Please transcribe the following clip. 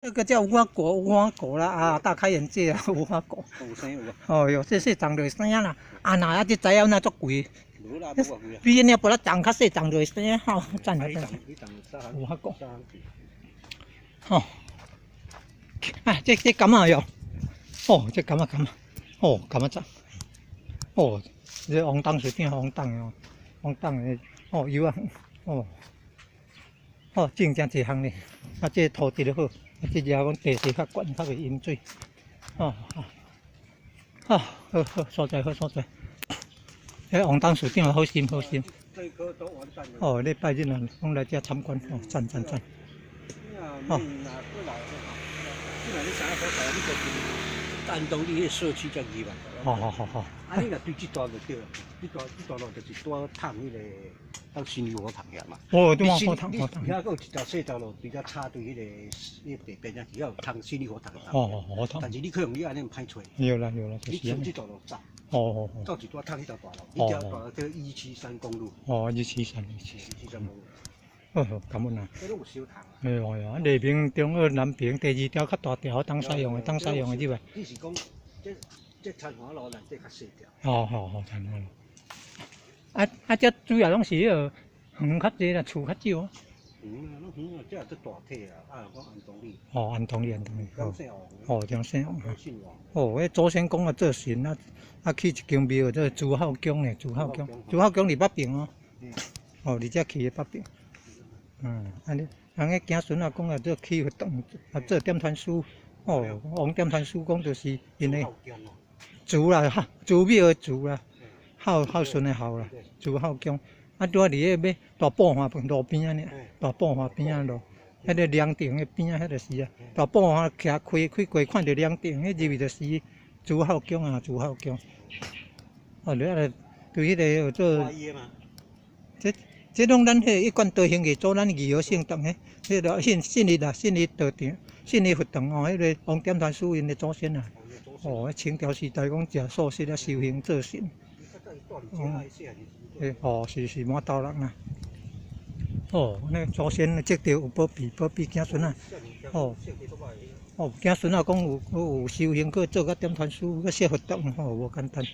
这个叫无花果，无花果啦啊，大开眼界啊，无花果。有生有啊。哦哟，这长就生啦，啊那啊这材料那足贵，无啦，无偌贵啊。比那不啦长较细长就生好，赞啊赞。无花果。哦，啊这柑仔哟，哦这柑仔，哦柑仔长，哦这黄豆是变黄豆哦，黄豆的哦油啊，哦，哦种真济项呢，啊这土质就好。即只讲地势较悬，较袂淹水。哦，好，好好所在，好所在。迄黄豆树顶好心好心。哦，礼拜日啊，拢来遮参观，哦，赞赞赞。哦。安东你迄社区才2万。好。啊，你若对这段就对了，这段路就是多探迄个到新里火塘遐嘛。哦，对火塘。遐还有一条细条路，比较插对迄个地边啊，只要通新里火塘。火塘。但是你可能你安尼歹找。有啦，你从这条路走。走一段探迄条大路，迄条大路叫173公路。哦，173公路。哦，感恩啊。迄拢有小塘。哎呀，内边、中二、南边，第2条较大条，当使用的入来。你是讲这参华路，咱这较细条。好，参华路。这主要拢是迄个园较济啦，厝较少啊。拢这也做大体啊，讲安东里。安东里。张姓王。迄祖先公啊做神啊，去一间庙做朱孝宫呢，朱孝宫伫北平哦。哦，伫遮去的北平。安尼，人个子孙啊讲啊，做去活动，啊做点传书。哦，王点传书讲就是因的朱啦，朱庙的朱啦，孝顺的孝啦，朱孝宫。啊，拄啊伫迄大埔花路边啊呢，大埔花边啊路，迄个凉亭的边啊，迄就是啊，大埔花徛开过看到凉亭，迄入面就是朱孝宫啊，朱孝宫。哦，你啊对迄个做，这拢咱迄一贯道行去做咱义和圣堂迄个信义道场、信义佛堂哦，迄个王点传书因的祖先啊。哦，清朝时代讲食素食啊，修行做神。是满道人啦。那祖先积德有保庇子孙啊。子孙啊讲有修行，去做个点传书，去写佛堂，无简单。